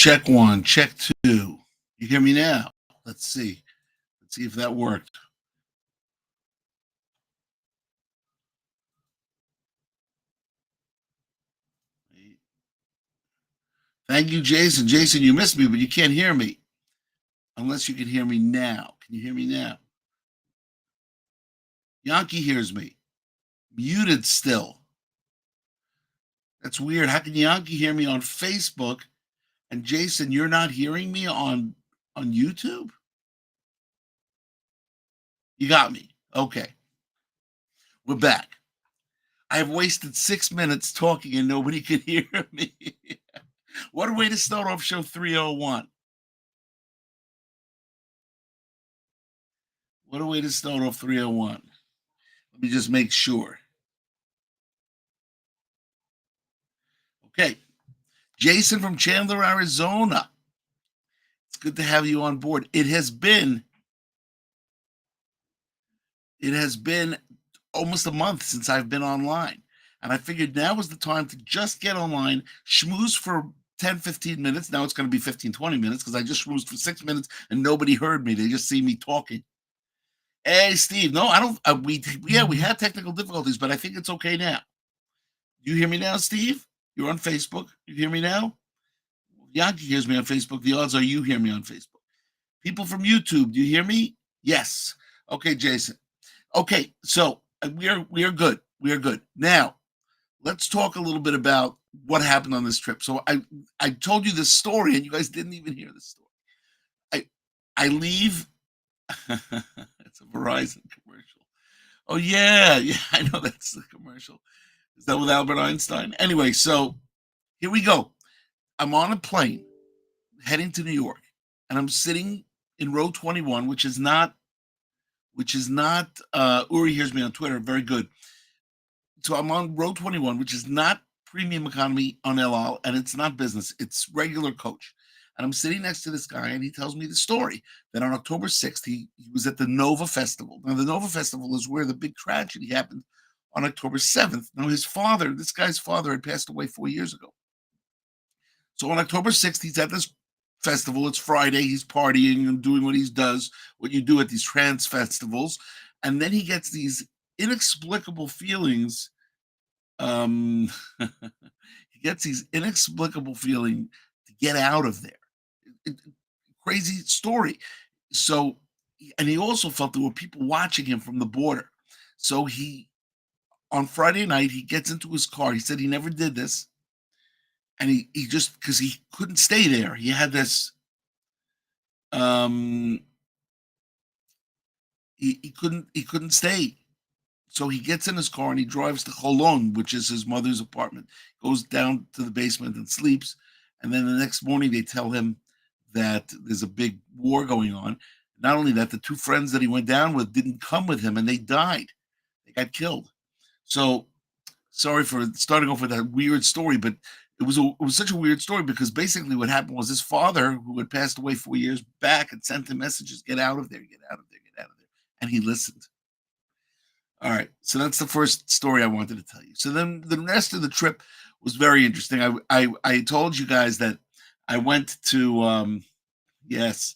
Check one, check two. You hear me now? Let's see. Let's see if that worked. Thank you, Jason. Jason, you missed me, but you can't hear me unless you can hear me now. Can you hear me now? Yankee hears me. Muted still. That's weird. How can Yankee hear me on Facebook and Jason, you're not hearing me on YouTube? You got me. Okay. We're back. I have wasted 6 minutes talking and nobody could hear me. What a way to start off show 301. What a way to start off 301. Let me just make sure. Okay. Jason from Chandler, Arizona. It's good to have you on board. It has been almost a month since I've been online. And I figured now was the time to just get online, schmooze for 10, 15 minutes. Now it's going to be 15, 20 minutes because I just schmoozed for 6 minutes and nobody heard me. They just see me talking. Hey, Steve. No, I don't. We had technical difficulties, but I think it's okay now. You hear me now, Steve? You're on Facebook. You hear me now? Yankee hears me on Facebook. The odds are you hear me on Facebook. People from YouTube, do you hear me? Yes. Okay, Jason. Okay, so we are good. We are good. Now, let's talk a little bit about what happened on this trip. So I told you this story, and you guys didn't even hear this story. I leave. It's a Verizon commercial. Oh yeah, I know that's the commercial. Is that with Albert Einstein? Anyway, so here we go. I'm on a plane heading to New York, and I'm sitting in row 21, which is not Uri hears me on Twitter, very good. So I'm on row 21, which is not premium economy on El Al, and it's not business, it's regular coach. And I'm sitting next to this guy, and he tells me the story that on October 6th, he was at the Nova Festival. Now, the Nova Festival is where the big tragedy happened on October 7th. Now, this guy's father had passed away 4 years ago. So on October 6th, he's at this festival. It's Friday. He's partying and doing what he does, what you do at these trance festivals. And then he gets these inexplicable feelings. He gets these inexplicable feeling to get out of there. Crazy story. So, and he also felt there were people watching him from the border. So on Friday night, he gets into his car. He said he never did this. And he just, because he couldn't stay there. He had this, he couldn't stay. So he gets in his car and he drives to Cholon, which is his mother's apartment, goes down to the basement and sleeps. And then the next morning they tell him that there's a big war going on. Not only that, the two friends that he went down with didn't come with him and they died. They got killed. So sorry for starting off with that weird story, but it was such a weird story because basically what happened was his father, who had passed away 4 years back, had sent him messages, get out of there, get out of there, get out of there. And he listened. All right. So that's the first story I wanted to tell you. So then the rest of the trip was very interesting. I told you guys that I went to yes,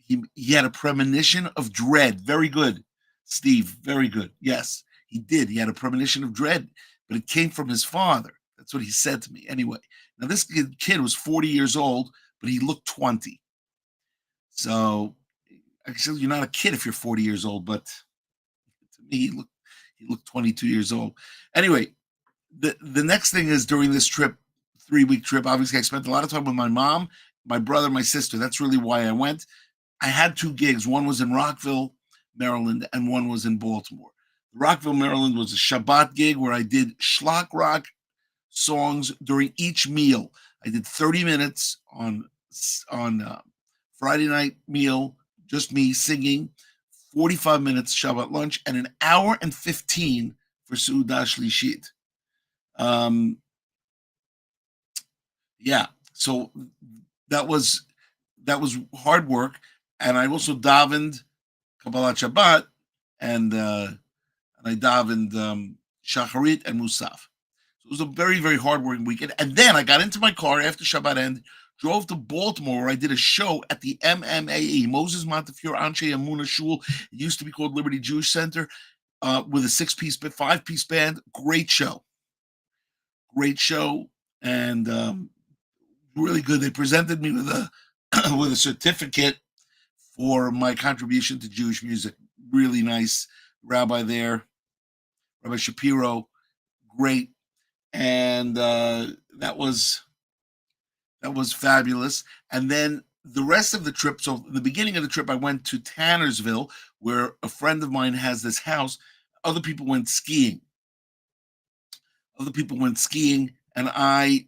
he had a premonition of dread. Very good, Steve. Very good. Yes, he did. He had a premonition of dread, but it came from his father. That's what he said to me. Anyway, now this kid was 40 years old, but he looked 20. So actually, you're not a kid if you're 40 years old, but to me, he looked 22 years old. Anyway, the next thing is during this trip, 3-week trip, obviously I spent a lot of time with my mom, my brother, my sister. That's really why I went. I had 2 gigs. One was in Rockville, Maryland, and one was in Baltimore. Rockville, Maryland was a Shabbat gig where I did schlock rock songs during each meal. I did 30 minutes on Friday night meal, just me singing, 45 minutes Shabbat lunch, and an hour and 15 for Seudah Shlishit. Yeah, so that was hard work, and I also davened Kabbalat Shabbat, and I davened Shacharit and Musaf. So it was a very, very hard working weekend. And then I got into my car after Shabbat ended, drove to Baltimore where I did a show at the MMAE, Moses Montefiore Anshe Amuna Shul. It used to be called Liberty Jewish Center, with a five-piece band. Great show, and really good. They presented me with a with a certificate for my contribution to Jewish music. Really nice rabbi there, Rabbi Shapiro, great, and that was fabulous. And then the rest of the trip. So the beginning of the trip, I went to Tannersville, where a friend of mine has this house. Other people went skiing. And I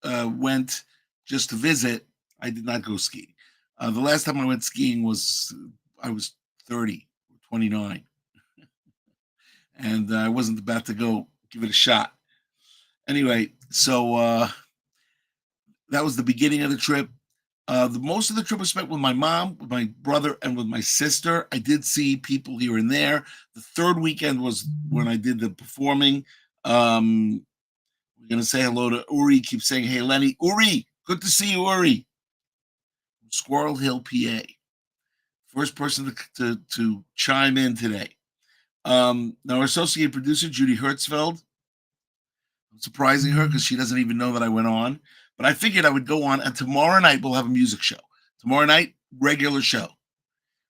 went just to visit. I did not go skiing. The last time I went skiing was I was 30, 29, and I wasn't about to go give it a shot. Anyway, so that was the beginning of the trip. The most of the trip was spent with my mom, with my brother, and with my sister. I did see people here and there. The third weekend was when I did the performing. We're gonna say hello to Uri. Keep saying, "Hey, Lenny, Uri, good to see you, Uri." Squirrel Hill, PA. First person to chime in today. Now, our associate producer, Judy Hertzfeld. I'm surprising her because she doesn't even know that I went on. But I figured I would go on, and tomorrow night we'll have a music show. Tomorrow night, regular show.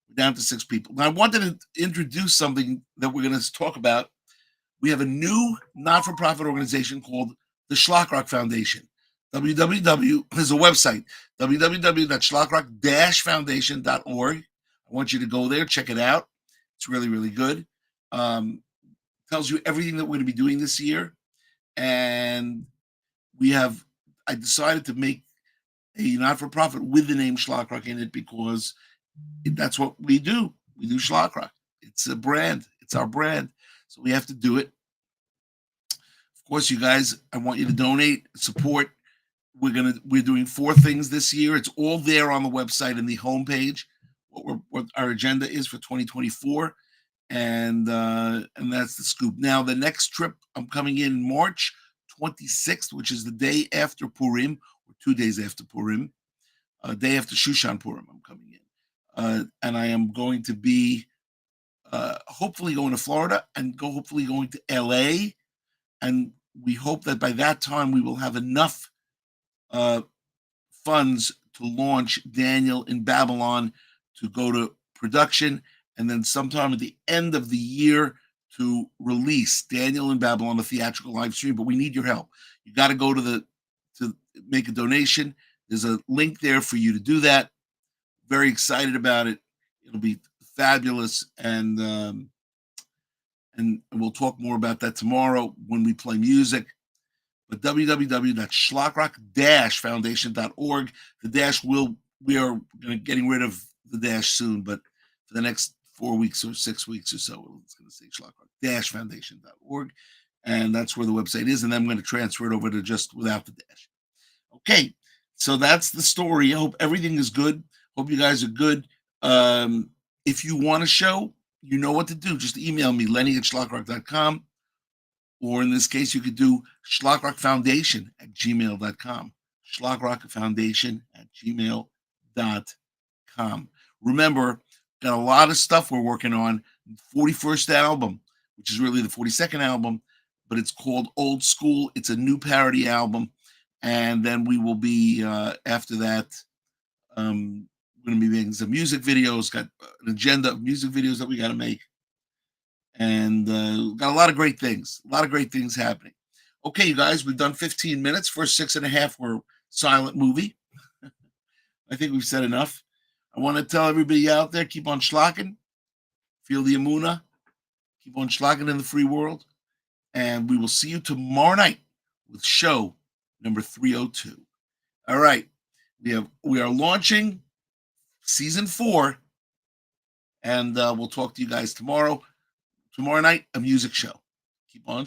We're down to 6 people. Now, I wanted to introduce something that we're going to talk about. We have a new not-for-profit organization called the Schlockrock Foundation. There's a website, www.schlockrock-foundation.org. I want you to go there, check it out. It's really, really good. Tells you everything that we're going to be doing this year. And I decided to make a not-for-profit with the name Schlockrock in it because that's what we do. We do Schlockrock. It's a brand. It's our brand. So we have to do it. Of course, you guys, I want you to donate, support. We're doing 4 things this year. It's all there on the website in the homepage. What our agenda is for 2024, and that's the scoop. Now, the next trip, I'm coming in March 26th, which is the day after Purim, or 2 days after Purim, day after Shushan Purim. I'm coming in, and I am going to be hopefully going to Florida and hopefully going to LA, and we hope that by that time we will have enough funds to launch Daniel in Babylon to go to production, and then sometime at the end of the year to release Daniel in Babylon, a theatrical live stream. But we need your help. You got to go to make a donation. There's a link there for you to do that. Very excited about it. It'll be fabulous, and we'll talk more about that tomorrow when we play music. But www.schlockrock-foundation.org. The dash we are getting rid of the dash soon, but for the next 4 weeks or 6 weeks or so, it's going to say schlockrock-foundation.org, and that's where the website is. And then I'm going to transfer it over to just without the dash. Okay, so that's the story. I hope everything is good. Hope you guys are good. If you want a show, you know what to do. Just email me, lenny@schlockrock.com. Or in this case, you could do schlockrockfoundation@gmail.com. schlockrockfoundation@gmail.com. Remember, got a lot of stuff we're working on. 41st album, which is really the 42nd album, but it's called Old School. It's a new parody album. And then we will be, after that, we're going to be making some music videos, got an agenda of music videos that we got to make. And got a lot of great things happening. Okay, you guys, we've done 15 minutes. First 6.5 were silent movie. I think we've said enough. I want to tell everybody out there, keep on schlocking, feel the Amuna, keep on schlocking in the free world, and we will see you tomorrow night with show number 302. All right, we are launching season 4, and we'll talk to you guys tomorrow. Tomorrow night, a music show. Keep on